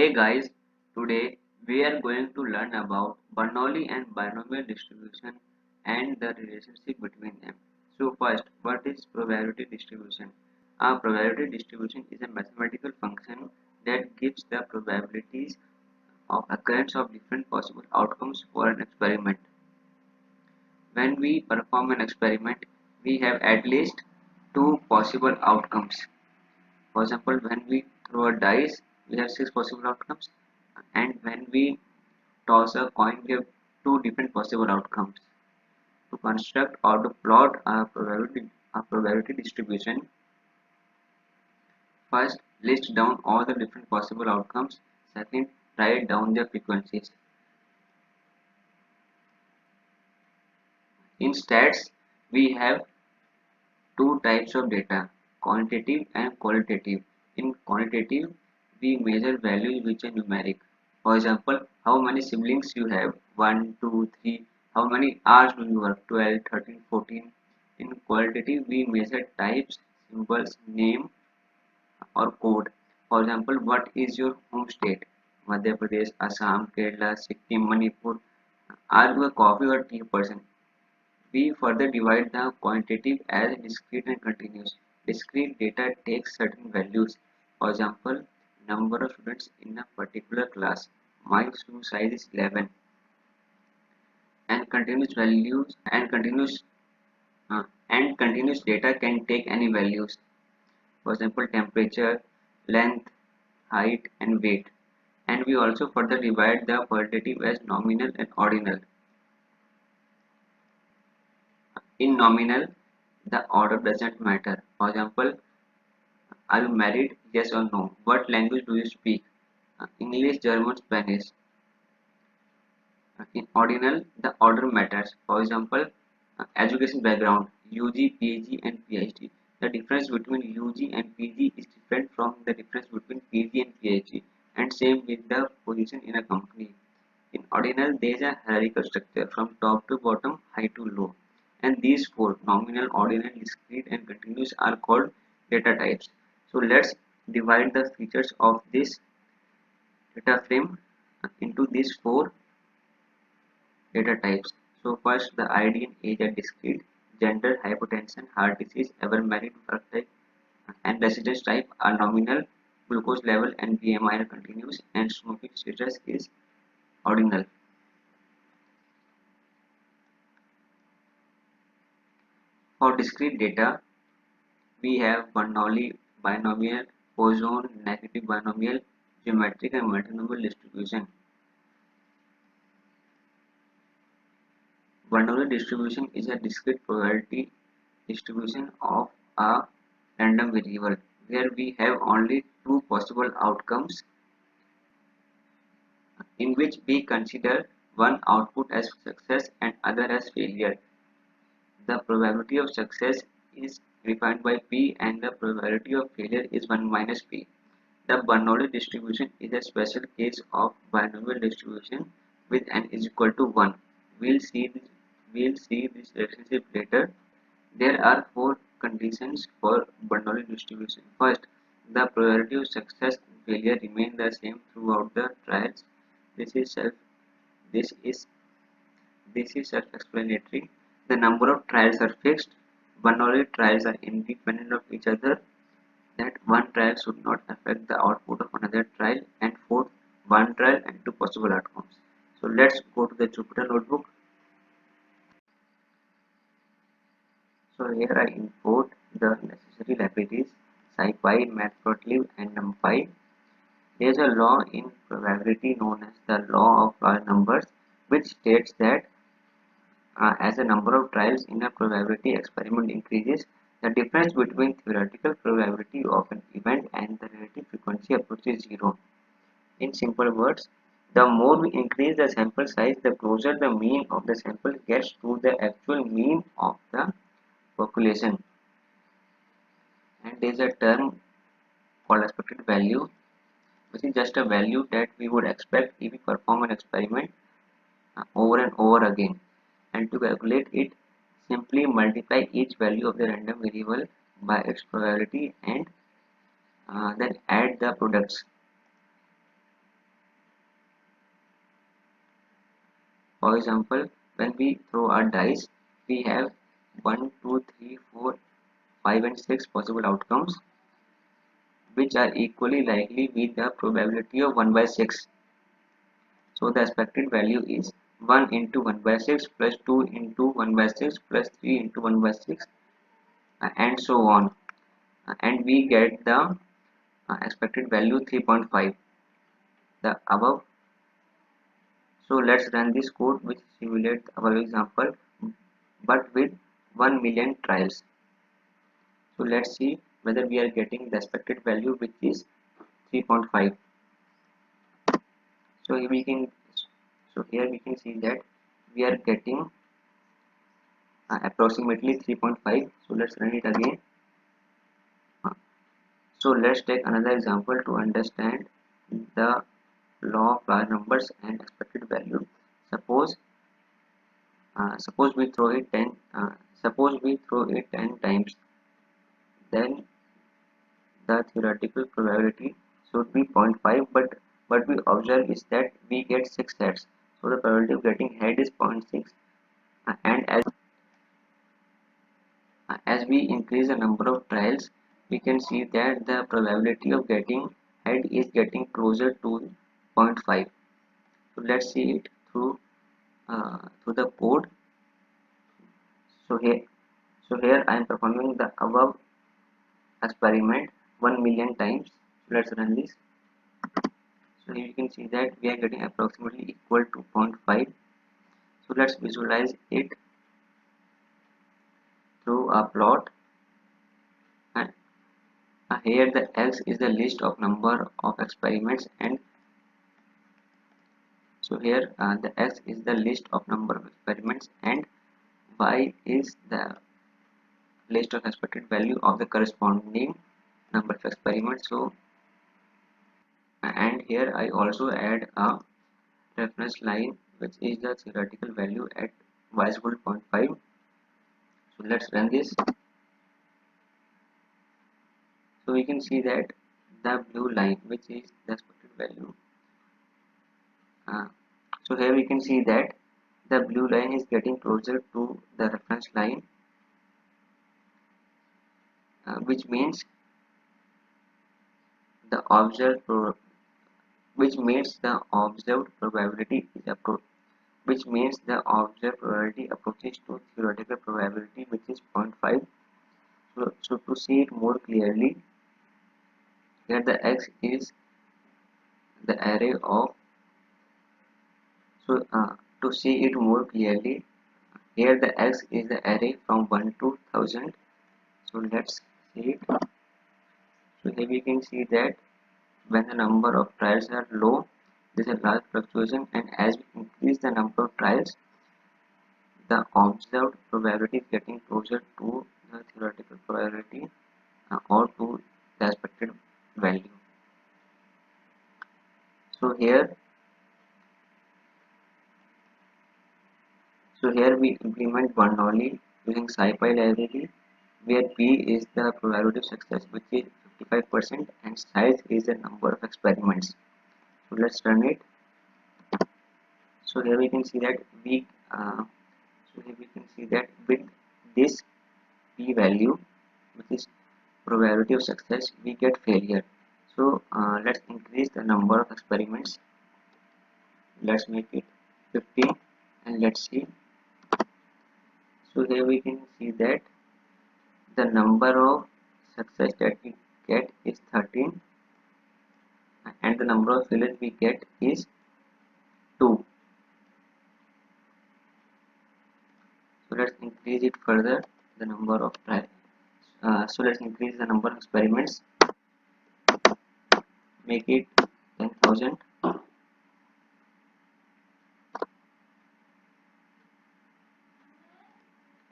Hey guys, today we are going to learn about Bernoulli and binomial distribution and the relationship between them. So first, what is probability distribution? A probability distribution is a mathematical function that gives the probabilities of occurrence of different possible outcomes for an experiment. When we perform an experiment, we have at least two possible outcomes. For example, when we throw a dice, we have six possible outcomes, and when we toss a coin, we have two different possible outcomes. To construct or to plot a probability distribution, first list down all the different possible outcomes. Second, write down their frequencies. In stats, we have two types of data, quantitative and qualitative. In quantitative, we measure values which are numeric. For example, how many siblings you have, 1, 2, 3, how many hours do you work, 12, 13, 14. In qualitative, we measure types, symbols, name or code. For example, what is your home state? Madhya Pradesh, Assam, Kerala, Sikkim, Manipur. Are you a coffee or tea person? We further divide the quantitative as discrete and continuous. Discrete data takes certain values. For example, number of students in a particular class. My shoe size is 11. And continuous values and continuous data can take any values. For example, temperature, length, height, and weight. And we also further divide the qualitative as nominal and ordinal. In nominal, the order doesn't matter. For example, are you married? Yes or no? What language do you speak? English, German, Spanish. In ordinal, the order matters. For example, education background, UG, PG, and PhD. The difference between UG and PG is different from the difference between PG and PhD, and same with the position in a company. In ordinal, there is a hierarchical structure from top to bottom, high to low. And these four, nominal, ordinal, discrete, and continuous, are called data types. So let's divide the features of this data frame into these four data types. So first, the ID and age are discrete, gender, hypertension, heart disease, ever married, work type, and residence type are nominal, glucose level and BMI are continuous, and smoking status is ordinal. For discrete data, we have Bernoulli binomial, Poisson negative binomial, geometric and multinomial distribution. Bernoulli distribution is a discrete probability distribution of a random variable where we have only two possible outcomes in which we consider one output as success and other as failure. The probability of success is defined by P and the probability of failure is 1 minus P. The Bernoulli distribution is a special case of binomial distribution with n is equal to 1. We'll see this relationship later. There are four conditions for Bernoulli distribution. First, the probability of success and failure remain the same throughout the trials. This is self this is this is self-explanatory. The number of trials are fixed. Bernoulli trials are independent of each other. That one trial should not affect the output of another trial. And fourth, one trial and two possible outcomes. So let's go to the Jupyter notebook. So here I import the necessary libraries SciPy, Matplotlib and NumPy. There is a law in probability known as the law of large numbers, which states that as the number of trials in a probability experiment increases, the difference between theoretical probability of an event and the relative frequency approaches zero. In simple words, the more we increase the sample size, the closer the mean of the sample gets to the actual mean of the population. And there is a term called expected value, which is just a value that we would expect if we perform an experiment over and over again. And to calculate it, simply multiply each value of the random variable by its probability and then add the products. For example, when we throw a dice, we have 1, 2, 3, 4, 5 and 6 possible outcomes, which are equally likely with the probability of 1 by 6. So the expected value is 1 into 1 by 6 plus 2 into 1 by 6 plus 3 into 1 by 6 and so on. And we get the expected value 3.5. The above. So let's run this code which simulates our example but with 1 million trials. So let's see whether we are getting the expected value which is 3.5. So here we can see that we are getting approximately 3.5. So let's run it again. So let's take another example to understand the law of large numbers and expected value. Suppose suppose we throw it 10 suppose we throw it 10 times, then the theoretical probability should be 0.5, but what we observe is that we get 6 heads, so the probability of getting head is 0.6. And as we increase the number of trials, we can see that the probability of getting head is getting closer to 0.5. So let's see it through the code. So here I am performing the above experiment 1 million times. So let's run this. So here you can see that we are getting approximately equal to 0.5. So let's visualize it through a plot. And here the x is the list of number of experiments, and so here the x is the list of number of experiments and y is the list of expected value of the corresponding number of experiments. So and here I also add a reference line which is the theoretical value at y is equal to 0.5. So let's run this. So we can see that the blue line which is the expected value, so here we can see that the blue line is getting closer to the reference line, which means the observed probability is approaches to theoretical probability which is 0.5. So to see it more clearly, here the x is the array of to see it more clearly, here the x is the array from 1 to 1000. So let's see it. So here we can see that when the number of trials are low, there is a large fluctuation, and as we increase the number of trials, the observed probability is getting closer to the theoretical probability or to the expected value. So here we implement Bernoulli using SciPy library, where P is the probability of success which is 55% and size is the number of experiments. So let's run it. So here we can see that with this P value, which is probability of success, we get failure. So let's increase the number of experiments. Let's make it 50 and let's see. So here we can see that the number of success that we get is 13 and the number of failures we get is 2. So let's increase it further, the number of so let's increase the number of experiments, make it 10,000.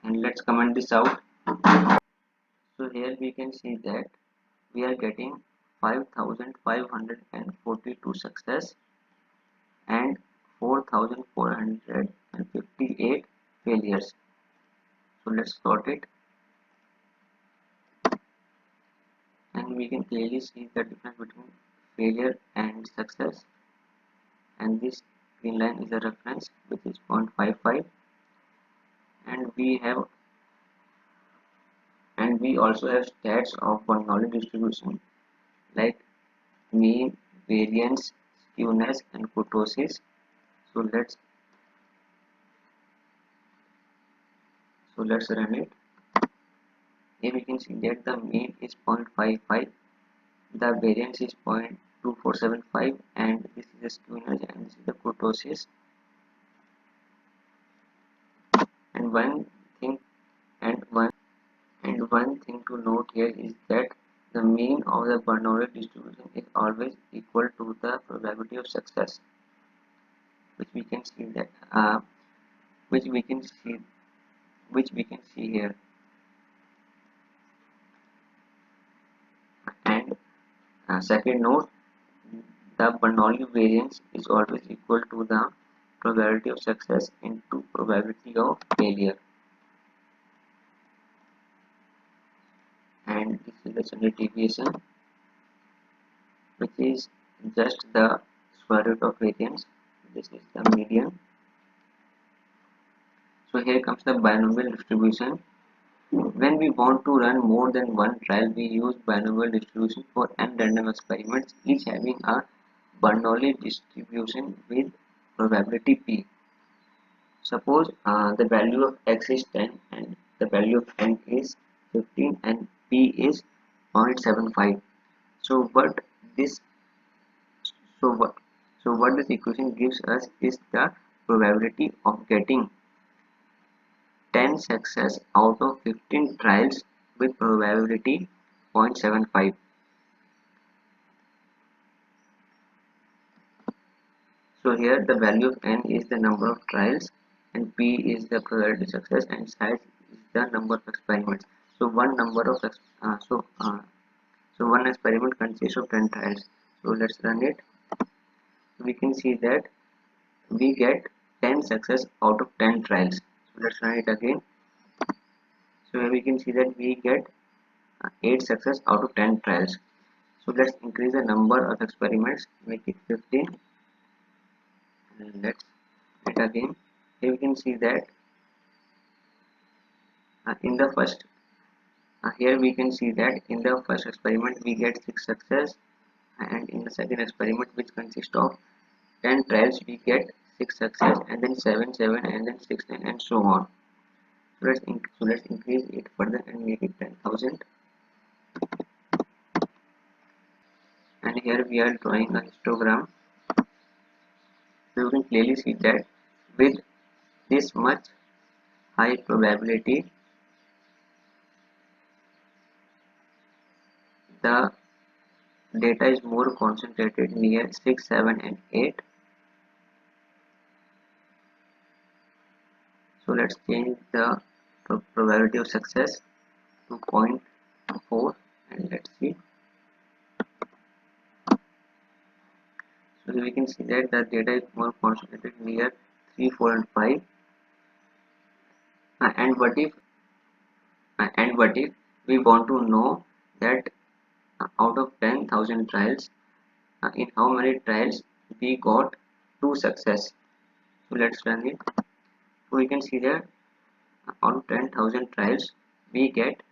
And let's comment this out. So here we can see that we are getting 5,542 success and 4,458 failures. So let's plot it, and we can clearly see the difference between failure and success, and this green line is a reference which is 0.55, and we also have stats of Bernoulli distribution like mean, variance, skewness, and kurtosis. So let's run it. Here we can see that the mean is 0.55, the variance is 0.2475, and this is the skewness and this is the kurtosis. And one thing to note here is that the mean of the Bernoulli distribution is always equal to the probability of success, which we can see that which we can see here. And second note, the Bernoulli variance is always equal to the probability of success into probability of failure. And this is the standard deviation, which is just the square root of variance. This is the median. So here comes the binomial distribution. When we want to run more than one trial, we use binomial distribution for n random experiments, each having a Bernoulli distribution with probability p. Suppose the value of x is 10 and the value of n is 15 and p is 0.75. So this so what so what this equation gives us is the probability of getting 10 success out of 15 trials with probability 0.75. So here the value of n is the number of trials and p is the probability of success and size is the number of experiments. So one experiment consists of 10 trials. So let's run it. We can see that we get 10 success out of 10 trials. So let's run it again. So here we can see that we get 8 success out of 10 trials. So let's increase the number of experiments, make it 15, and let's it again. Here we can see that in the first here we can see that in the first experiment we get 6 success, and in the second experiment, which consists of 10 trials, we get 6 success and then 7 7 and then 6 9 and so on. So let's increase it further and make it 10,000. And here we are drawing a histogram. So you can clearly see that with this much high probability, the data is more concentrated near 6 7 and 8. So let's change the probability of success to 0.4 and let's see. So we can see that the data is more concentrated near 3 4 and 5. And what if we want to know that out of 10,000 trials, in how many trials we got 2 success? So let's run it. So we can see that out of 10,000 trials we get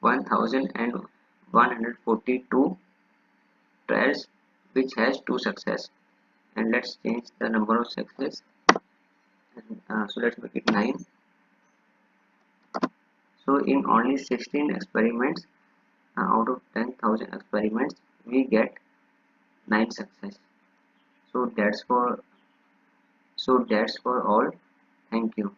1,142 trials which has 2 success. And let's change the number of success. So let's make it 9. So in only 16 experiments out of 10,000 experiments we get 9 success. So that's for all. Thank you.